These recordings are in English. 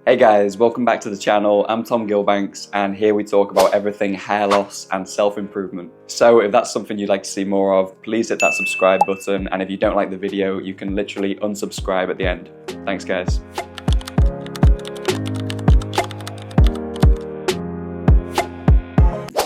Hey guys, welcome back to the channel. I'm Tom Gilbanks and here we talk about everything hair loss and self-improvement. So if that's something you'd like to see more of, please hit that subscribe button, and if you don't like the video, you can literally unsubscribe at the end. Thanks guys.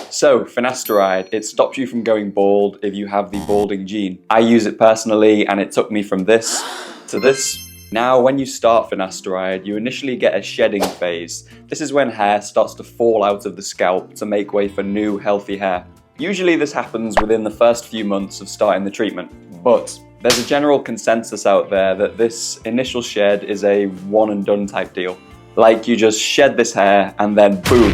So, Finasteride, it stops you from going bald if you have the balding gene. I use it personally and it took me from this to this. Now, when you start Finasteride, you initially get a shedding phase. This is when hair starts to fall out of the scalp to make way for new, healthy hair. Usually this happens within the first few months of starting the treatment, but there's a general consensus out there that this initial shed is a one and done type deal. Like you just shed this hair and then boom,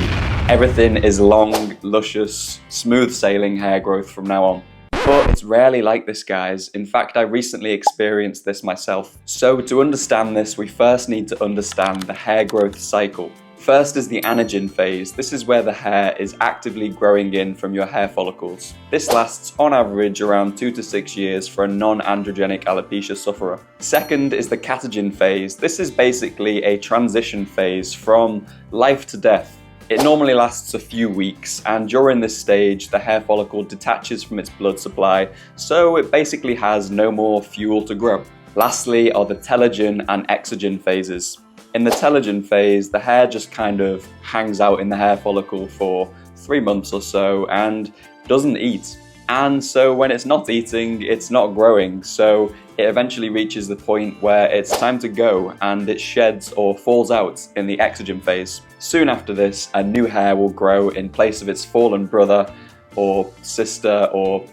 everything is long, luscious, smooth sailing hair growth from now on. But it's rarely like this, guys. In fact, I recently experienced this myself. So to understand this, we first need to understand the hair growth cycle. First is the anagen phase. This is where the hair is actively growing in from your hair follicles. This lasts on average around 2 to 6 years for a non-androgenic alopecia sufferer. Second is the catagen phase. This is basically a transition phase from life to death. It normally lasts a few weeks, and during this stage, the hair follicle detaches from its blood supply, so it basically has no more fuel to grow. Lastly are the telogen and exogen phases. In the telogen phase, the hair just kind of hangs out in the hair follicle for 3 months or so and doesn't eat. And so when it's not eating, it's not growing, so it eventually reaches the point where it's time to go and it sheds or falls out in the exogen phase. Soon after this, a new hair will grow in place of its fallen brother or sister or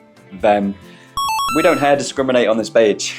them. We don't hair discriminate on this page.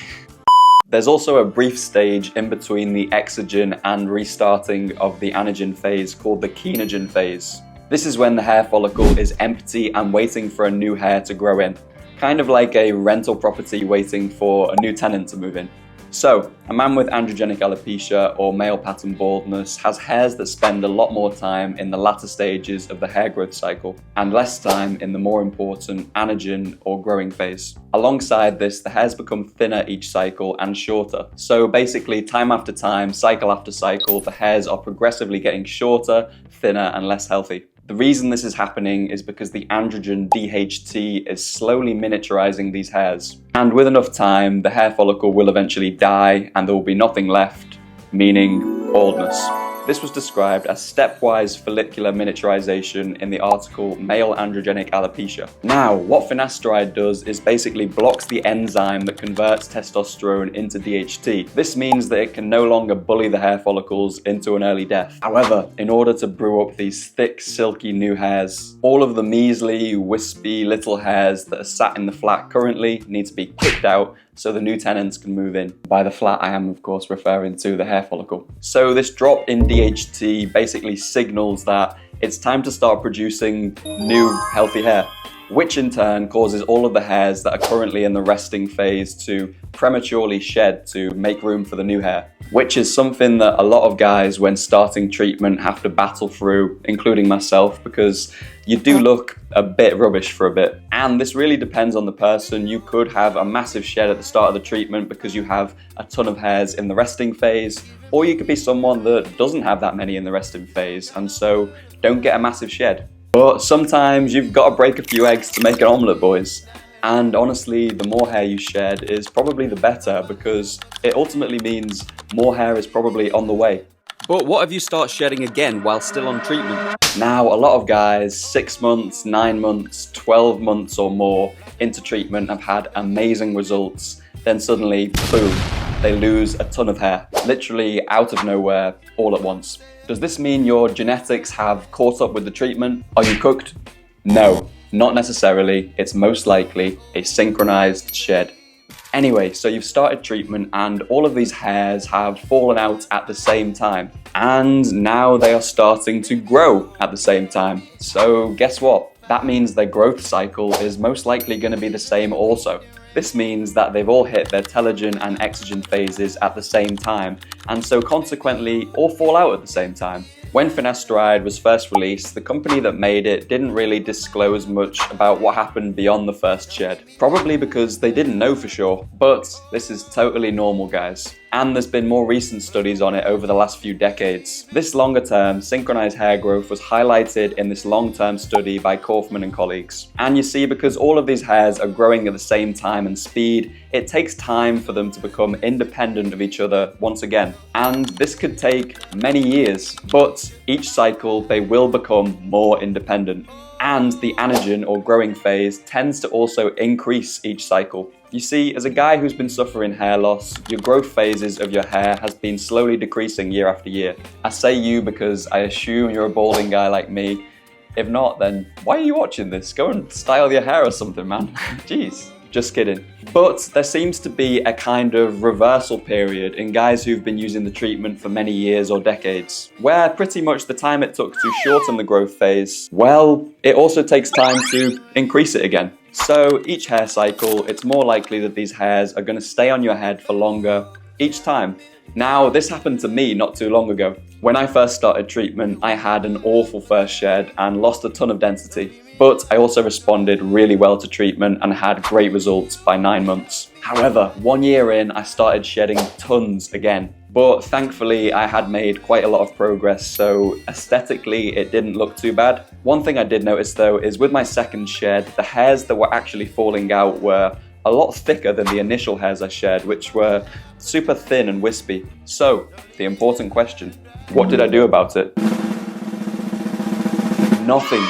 There's also a brief stage in between the exogen and restarting of the anagen phase called the ketoconazole phase. This is when the hair follicle is empty and waiting for a new hair to grow in. Kind of like a rental property waiting for a new tenant to move in. So, a man with androgenic alopecia or male pattern baldness has hairs that spend a lot more time in the latter stages of the hair growth cycle and less time in the more important anagen or growing phase. Alongside this, the hairs become thinner each cycle and shorter. So basically, time after time, cycle after cycle, the hairs are progressively getting shorter, thinner and less healthy. The reason this is happening is because the androgen DHT is slowly miniaturizing these hairs. And with enough time, the hair follicle will eventually die and there will be nothing left, meaning baldness. This was described as stepwise follicular miniaturization in the article Male Androgenic Alopecia. Now, what Finasteride does is basically blocks the enzyme that converts testosterone into DHT. This means that it can no longer bully the hair follicles into an early death. However, in order to brew up these thick, silky new hairs, all of the measly, wispy little hairs that are sat in the flat currently need to be kicked out so the new tenants can move in. By the flat, I am of course referring to the hair follicle. So this drop in DHT basically signals that it's time to start producing new healthy hair, which in turn causes all of the hairs that are currently in the resting phase to prematurely shed to make room for the new hair, which is something that a lot of guys when starting treatment have to battle through, including myself, because you do look a bit rubbish for a bit. And this really depends on the person. You could have a massive shed at the start of the treatment because you have a ton of hairs in the resting phase, or you could be someone that doesn't have that many in the resting phase and so don't get a massive shed. But sometimes you've got to break a few eggs to make an omelette, boys. And honestly, the more hair you shed is probably the better because it ultimately means more hair is probably on the way. But what if you start shedding again while still on treatment? Now, a lot of guys, 6 months, 9 months, 12 months or more into treatment have had amazing results. Then suddenly, boom, they lose a ton of hair, literally out of nowhere, all at once. Does this mean your genetics have caught up with the treatment? Are you cooked? No, not necessarily. It's most likely a synchronized shed. Anyway, so you've started treatment and all of these hairs have fallen out at the same time. And now they are starting to grow at the same time. So guess what? That means their growth cycle is most likely going to be the same also. This means that they've all hit their telogen and exogen phases at the same time, and so consequently all fall out at the same time. When Finasteride was first released, the company that made it didn't really disclose much about what happened beyond the first shed, probably because they didn't know for sure. But this is totally normal, guys. and there's been more recent studies on it over the last few decades. This longer-term synchronized hair growth was highlighted in this long-term study by Kaufman and colleagues. And you see, because all of these hairs are growing at the same time and speed, it takes time for them to become independent of each other once again. And this could take many years, but each cycle they will become more independent. And the anagen or growing phase tends to also increase each cycle. You see, as a guy who's been suffering hair loss, your growth phases of your hair has been slowly decreasing year after year. I say you because I assume you're a balding guy like me. If not, then why are you watching this? Go and style your hair or something, man. Jeez. Just kidding. But there seems to be a kind of reversal period in guys who've been using the treatment for many years or decades, where pretty much the time it took to shorten the growth phase, well, it also takes time to increase it again. So each hair cycle, it's more likely that these hairs are going to stay on your head for longer each time. Now, this happened to me not too long ago. When I first started treatment, I had an awful first shed and lost a ton of density. But I also responded really well to treatment and had great results by 9 months. However, 1 year in, I started shedding tons again. But thankfully, I had made quite a lot of progress, so aesthetically, it didn't look too bad. One thing I did notice though is with my second shed, the hairs that were actually falling out were a lot thicker than the initial hairs I shed, which were super thin and wispy. So, the important question, what did I do about it? Nothing.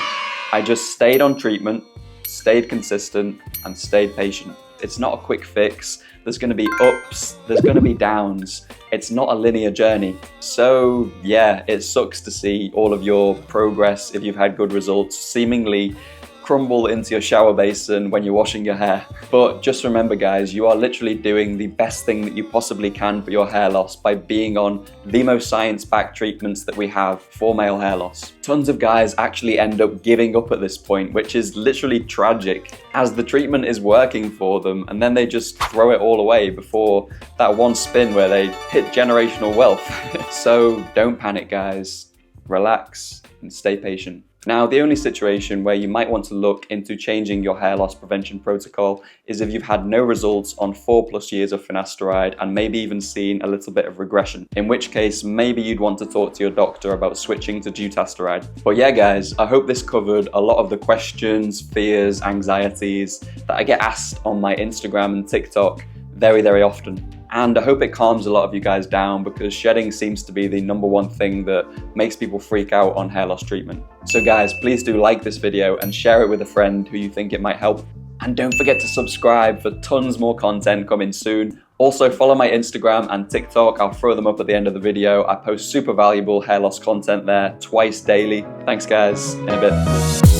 I just stayed on treatment, stayed consistent, and stayed patient. It's not a quick fix. There's going to be ups, there's going to be downs. It's not a linear journey. So yeah, it sucks to see all of your progress, if you've had good results, seemingly crumble into your shower basin when you're washing your hair. But just remember guys, you are literally doing the best thing that you possibly can for your hair loss by being on the most science-backed treatments that we have for male hair loss. Tons of guys actually end up giving up at this point, which is literally tragic, as the treatment is working for them and then they just throw it all away before that one spin where they hit generational wealth. So don't panic guys, relax and stay patient. Now, the only situation where you might want to look into changing your hair loss prevention protocol is if you've had no results on 4+ years of finasteride and maybe even seen a little bit of regression, in which case maybe you'd want to talk to your doctor about switching to dutasteride. But yeah guys, I hope this covered a lot of the questions, fears, anxieties that I get asked on my Instagram and TikTok very often. And I hope it calms a lot of you guys down, because shedding seems to be the #1 thing that makes people freak out on hair loss treatment. So guys, please do like this video and share it with a friend who you think it might help. And don't forget to subscribe for tons more content coming soon. Also follow my Instagram and TikTok, I'll throw them up at the end of the video. I post super valuable hair loss content there twice daily. Thanks guys, in a bit.